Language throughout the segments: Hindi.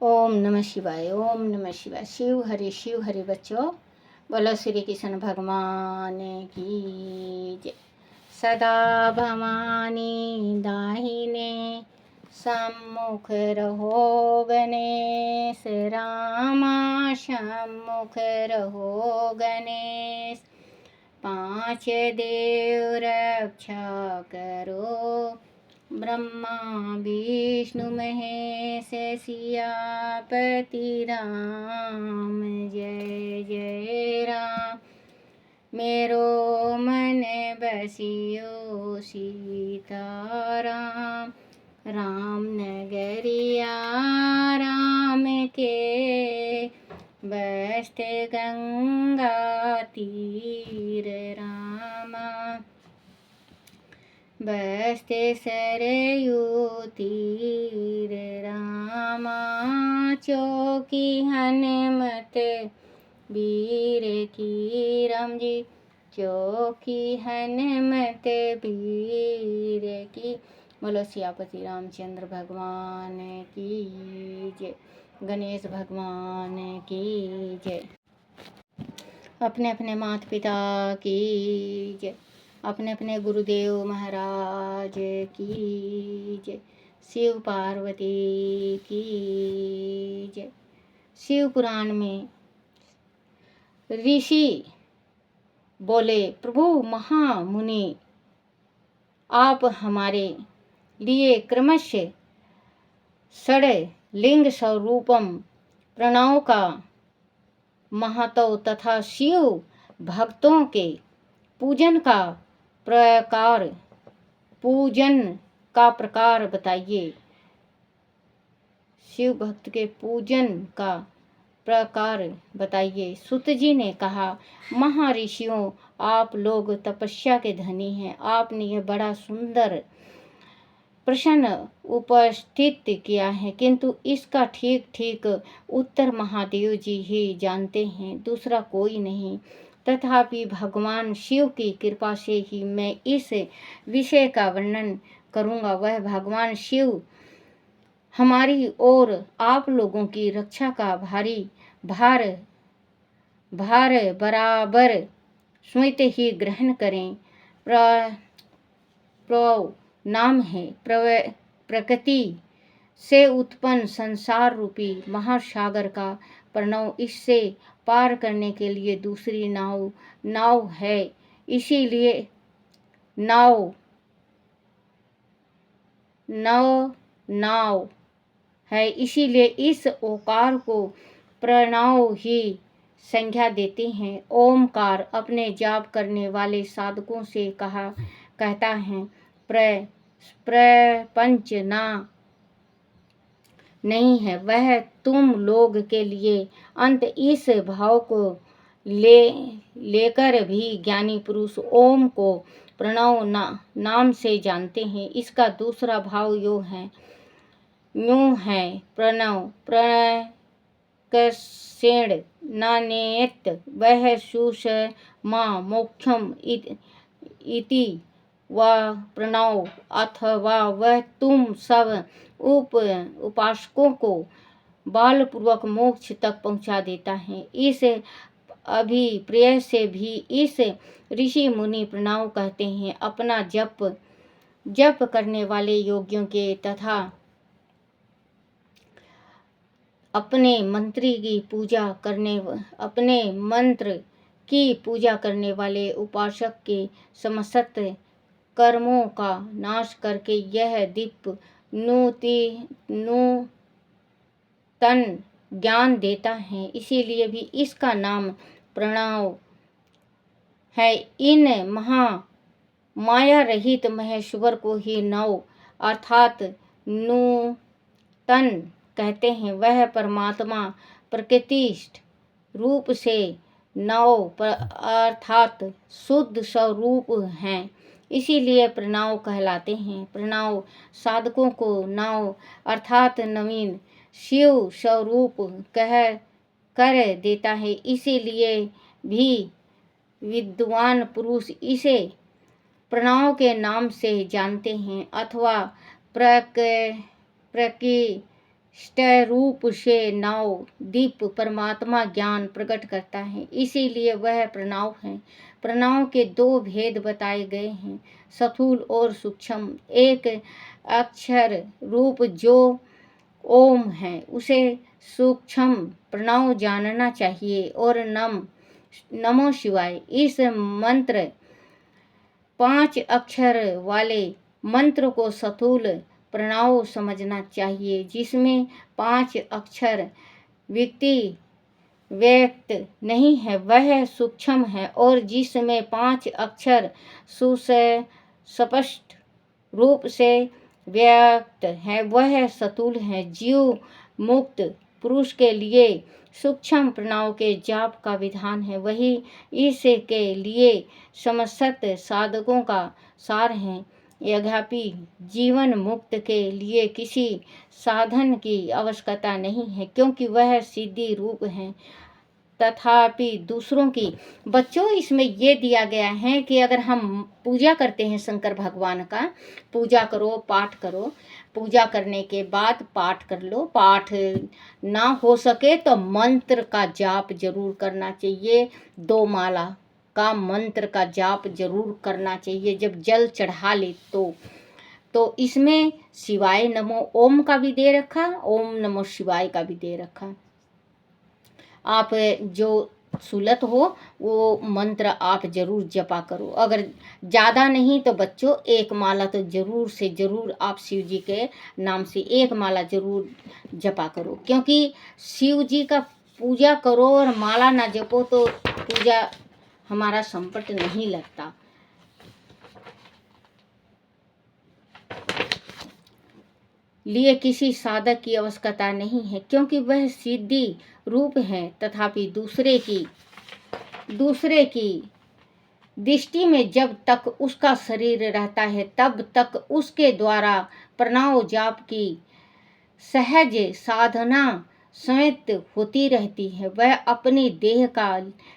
ओम नमः शिवाय। ओम नमः शिवाय। शिव हरि बच्चों, बोलो श्री कृष्ण भगवान की जय। सदा भवानी दाहिने सम्मुख रहो, गणेश रामा सम्मुख रहो गणेश। पांच देव रक्षा करो, ब्रह्मा विष्णु महेश सियापति राम। जय जय राम। मेरो मन बसियो सीताराम, राम नगरिया राम के बस्त गंगा तीर रामा। बस्ते सरयू तीर रामा। चौकी हनुमत वीर की राम जी, चौकी हनुमत वीर की। बोलो सियापति रामचंद्र भगवान की जय। गणेश भगवान की जय। अपने अपने माता पिता की जय। अपने अपने गुरुदेव महाराज की जय। शिव पार्वती की जय। शिव पुराण में ऋषि बोले, प्रभु महामुनि, आप हमारे लिए क्रमशः षड लिंग स्वरूपम प्रणव का महत्व तथा शिव भक्तों के पूजन का प्रकार बताइए। शिव भक्त के पूजन का प्रकार बताइए। सुत जी ने कहा, महर्षियों, आप लोग तपस्या के धनी हैं। आपने यह बड़ा सुंदर प्रश्न उपस्थित किया है, किंतु इसका ठीक ठीक उत्तर महादेव जी ही जानते हैं, दूसरा कोई नहीं। तथापि भगवान शिव की कृपा से ही मैं इस विषय का वर्णन करूंगा। वह भगवान शिव हमारी और आप लोगों की रक्षा का भार बराबर स्वयं ही ग्रहण करें। प्रणव नाम है प्रकृति से उत्पन्न संसार रूपी महासागर का प्रणव। इससे पार करने के लिए दूसरी नाव है, इसीलिए नाव है, इसीलिए इस ओकार को प्रणव ही संज्ञा देते हैं। ओमकार अपने जाप करने वाले साधकों से कहता है, प्रपंच नहीं है, वह तुम लोग के लिए अंत। इस भाव को लेकर भी ज्ञानी पुरुष ओम को प्रणव नाम से जानते हैं। इसका दूसरा भाव यूं है, प्रणव प्रकर्षेण नानेत, वह सुषमा मोक्षम इति व प्रणव, अथवा वह तुम सब उपासकों को बलपूर्वक मोक्ष तक पहुंचा देता है। इस अभिप्राय से भी इस ऋषि मुनि प्रणव कहते हैं। अपना जप करने वाले योगियों के तथा अपने मंत्र की पूजा करने वाले उपासक के समस्त कर्मों का नाश करके यह दीप नूतन ज्ञान देता है, इसीलिए भी इसका नाम प्रणव है। इन माया रहित महेश्वर को ही नव अर्थात नूतन कहते हैं। वह परमात्मा प्रकृतिस्थ रूप से नव अर्थात शुद्ध स्वरूप हैं, इसीलिए प्रणव कहलाते हैं। प्रणव साधकों को नव अर्थात नवीन शिव स्वरूप कर देता है, इसीलिए भी विद्वान पुरुष इसे प्रणव के नाम से जानते हैं, अथवा रूप से नव दीप परमात्मा ज्ञान प्रकट करता है, इसीलिए वह प्रणव है। प्रणव के दो भेद बताए गए हैं, स्थूल और सूक्ष्म। एक अक्षर रूप जो ओम है उसे सूक्ष्म प्रणव जानना चाहिए, और नमो शिवाय इस मंत्र 5 अक्षर वाले मंत्र को स्थूल प्रणव समझना चाहिए, जिसमें 5 अक्षर व्यक्त नहीं है वह सूक्ष्म है, और जिसमें 5 अक्षर सुस्पष्ट रूप से व्यक्त है वह स्थूल है। जीव मुक्त पुरुष के लिए सूक्ष्म प्रणव के जाप का विधान है, वही इसके लिए समस्त साधकों का सार है। यद्यपि जीवन मुक्त के लिए किसी साधन की आवश्यकता नहीं है, क्योंकि वह सिद्धि रूप है। तथापि दूसरों की बच्चों इसमें ये दिया गया है कि अगर हम पूजा करते हैं शंकर भगवान का, पूजा करो, पाठ करो, पूजा करने के बाद पाठ कर लो, पाठ ना हो सके तो मंत्र का जाप जरूर करना चाहिए। 2 माला का मंत्र का जाप जरूर करना चाहिए जब जल चढ़ा ले तो इसमें शिवाय नमो ओम का भी दे रखा, ओम नमो शिवाय का भी दे रखा। आप जो सुलत हो वो मंत्र आप जरूर जपा करो। अगर ज़्यादा नहीं तो बच्चों 1 माला तो जरूर से जरूर आप शिव जी के नाम से 1 माला जरूर जपा करो, क्योंकि शिव जी का पूजा करो और माला ना जपो तो पूजा हमारा संपट नहीं लगता। लिए किसी साधक की आवश्यकता नहीं है, क्योंकि वह सिद्धि रूप है। तथापि दूसरे की दृष्टि में जब तक उसका शरीर रहता है तब तक उसके द्वारा प्रणव जाप की सहज साधना समेत होती रहती है। वह अपनी देह का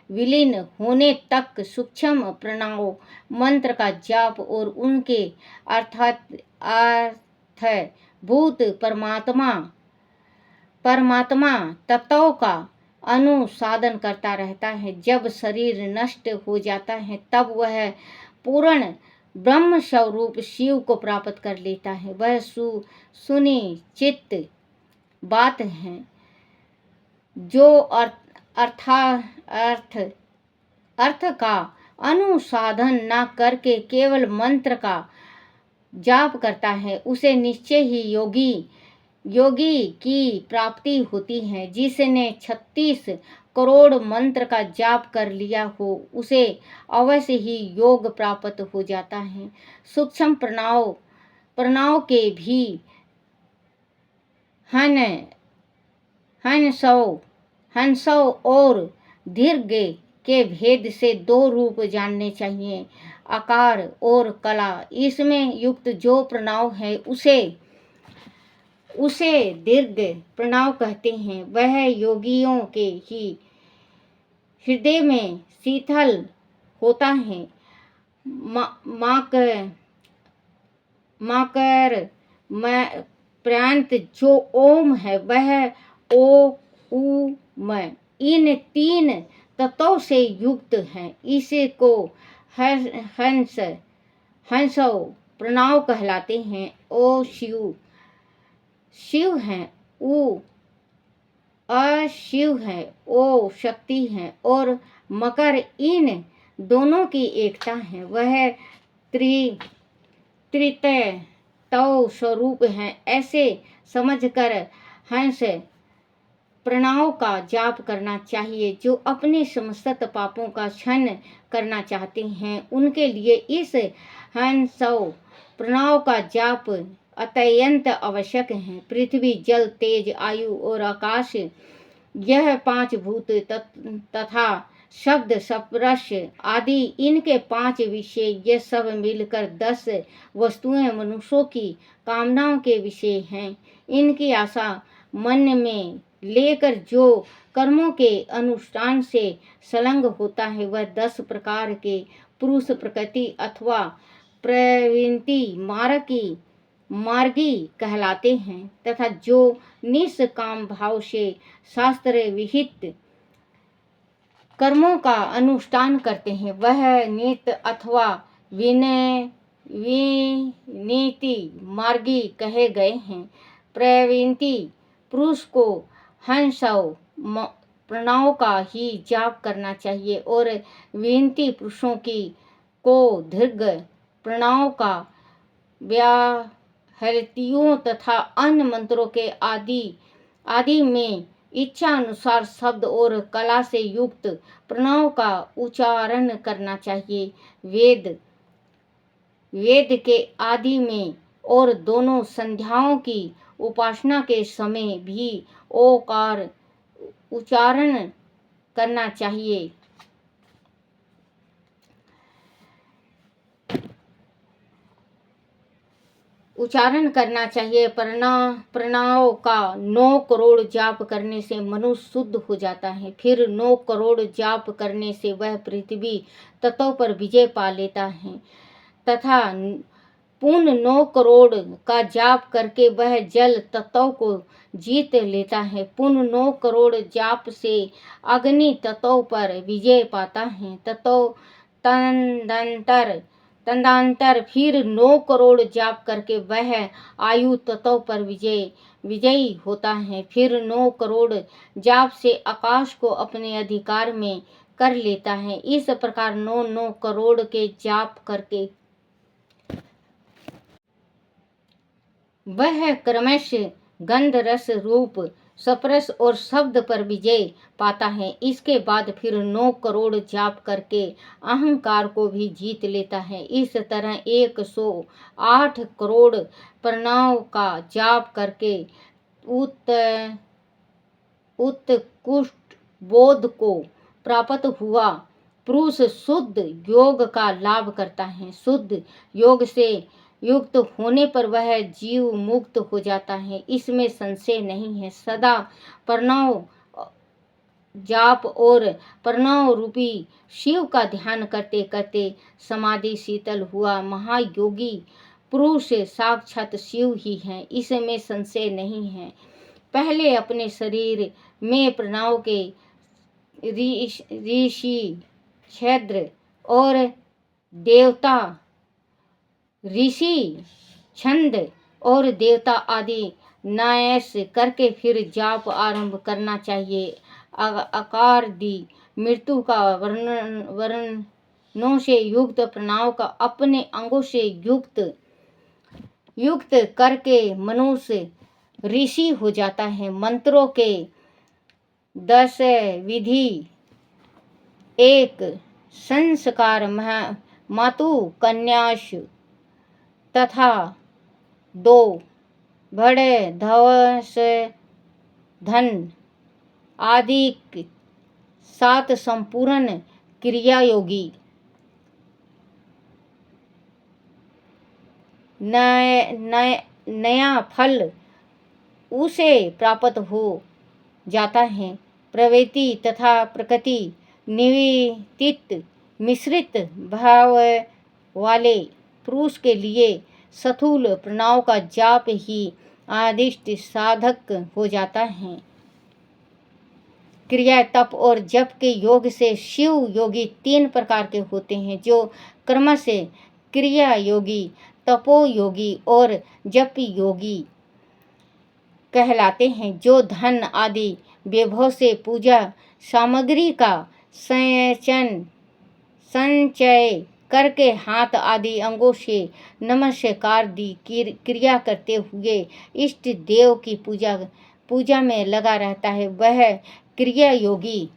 विलीन होने तक सूक्ष्म प्रणव मंत्र का जाप और उनके अर्थभूत परमात्मा तत्व का अनुसाधन करता रहता है। जब शरीर नष्ट हो जाता है तब वह पूर्ण ब्रह्म स्वरूप शिव को प्राप्त कर लेता है। वह सुनिश्चित बात है, जो अर्थ का अनुसाधन न करके केवल मंत्र का जाप करता है, उसे निश्चय ही योगी की प्राप्ति होती है। जिसने 36 करोड़ मंत्र का जाप कर लिया हो उसे अवश्य ही योग प्राप्त हो जाता है। सूक्ष्म प्रणव के भी हंसव और दीर्घ के भेद से 2 रूप जानने चाहिए, आकार और कला। इसमें युक्त जो प्रणव है उसे दीर्घ प्रणव कहते हैं। वह योगियों के ही हृदय में शीतल होता है। माकर प्रांत जो ओम है वह ओ उ म इन 3 तत्वों से युक्त है। इसे को हंसव प्रणव कहलाते हैं। ओ शिव है, उ अशिव है, ओ शक्ति है, और मकर इन दोनों की एकता है। वह त्रितय स्वरूप है। ऐसे समझकर हंस प्रणव का जाप करना चाहिए। जो अपने समस्त पापों का क्षण करना चाहते हैं उनके लिए इस हंसव प्रणव का जाप अत्यंत आवश्यक है। पृथ्वी, जल, तेज, आयु और आकाश, यह 5 भूत तथा शब्द, स्पर्श आदि इनके 5 विषय, ये सब मिलकर 10 वस्तुएं मनुष्यों की कामनाओं के विषय हैं। इनकी आशा मन में लेकर जो कर्मों के अनुष्ठान से संलग्न होता है वह 10 प्रकार के पुरुष प्रकृति अथवा प्रवृत्ति मार्ग की मार्गी कहलाते हैं तथा जो निष्काम भाव से शास्त्र विहित कर्मों का अनुष्ठान करते हैं वह नित्य अथवा विनय विनीति मार्गी कहे गए हैं। प्रवृत्ति पुरुष को हंसव प्रणव का ही जाप करना चाहिए और विनती पुरुषों की को दीर्घ प्रणव का व्याहृतियों तथा अन्य मंत्रों के आदि में इच्छा अनुसार शब्द और कला से युक्त प्रणव का उच्चारण करना चाहिए। वेद के आदि में और दोनों संध्याओं की उपासना के समय भी ओकार उच्चारण करना चाहिए। प्रणव का 9 करोड़ जाप करने से मनुष्य शुद्ध हो जाता है। फिर 9 करोड़ जाप करने से वह पृथ्वी तत्व पर विजय पा लेता है तथा पुण्य 9 करोड़ का जाप करके वह जल तत्व को जीत लेता है। पुण्य 9 करोड़ जाप से अग्नि तत्व पर विजय पाता है। तदंतर फिर 9 करोड़ जाप करके वह आयु तत्व पर विजयी होता है। फिर 9 करोड़ जाप से आकाश को अपने अधिकार में कर लेता है। इस प्रकार 9 करोड़ के जाप करके वह क्रमश गंध रस रूप स्पर्श और शब्द पर विजय पाता है। इसके बाद फिर 9 करोड़ जाप करके अहंकार को भी जीत लेता है। इस तरह 108 करोड़ प्रणव का जाप करके उत्कृष्ट बोध को प्राप्त हुआ पुरुष शुद्ध योग का लाभ करता है। शुद्ध योग से युक्त होने पर वह जीव मुक्त हो जाता है, इसमें संशय नहीं है। सदा प्रणव जाप और प्रणव रूपी शिव का ध्यान करते करते समाधि शीतल हुआ महायोगी पुरुष साक्षात शिव ही है, इसमें संशय नहीं है। पहले अपने शरीर में प्रणव के ऋषि छद्र और देवता ऋषि छंद और देवता आदि न्यास करके फिर जाप आरंभ करना चाहिए। आकार दी मृत्यु का वर्णों से युक्त प्रणव का अपने अंगों से युक्त करके मनुष्य ऋषि हो जाता है। मंत्रों के 10 विधि 1 संस्कार मातु कन्याश तथा 2 बड़े धवस धन आदि 7 संपूर्ण क्रिया योगी नया फल उसे प्राप्त हो जाता है। प्रवृत्ति तथा प्रकृति निवर्तित मिश्रित भाव वाले पुरुष के लिए स्थूल प्रणव का जाप ही आदिष्ट साधक हो जाता है। क्रिया तप और जप के योग से शिव योगी 3 प्रकार के होते हैं, जो क्रम से क्रिया योगी, तपो योगी और जप योगी कहलाते हैं। जो धन आदि वैभव से पूजा सामग्री का संचय करके हाथ आदि अंगों से नमस्कार दी क्रिया करते हुए इष्ट देव की पूजा में लगा रहता है, वह क्रिया योगी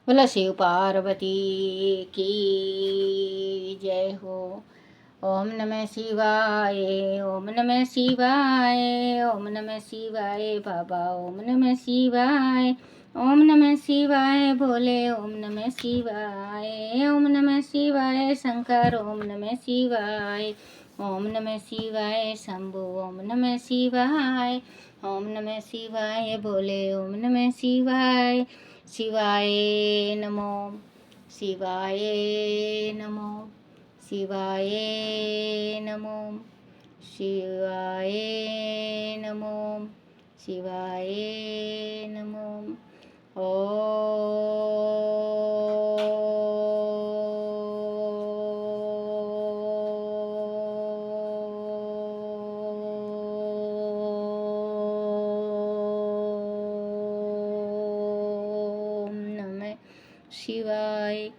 बोला शिव पार्वती की जय हो। ओम नमः शिवाय, ओम नमः शिवाय, ओम नमः शिवाय बाबा, ओम नमः शिवाय, ओम नमः शिवाय भोले, ओम नमः शिवाय, ओम नमः शिवाय शंकर, ओम नमः शिवाय, ओम नमः शिवाय शंभु, ओम नमः शिवाय, ओम नमः शिवाय बोले, ओम नमः शिवाय। शिवाय नमो, शिवाय नमो, शिवाय नमो, शिवाय नमो, शिवाय नमो। ओम नमः शिवाय।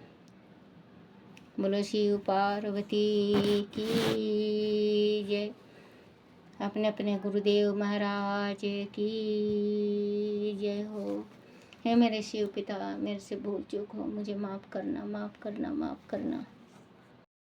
बोलो शिव पार्वती की जय। अपने अपने गुरुदेव महाराज की जय हो। हे मेरे शिव पिता, मेरे से भूल चूक हो, मुझे माफ़ करना, माफ़ करना, माफ़ करना।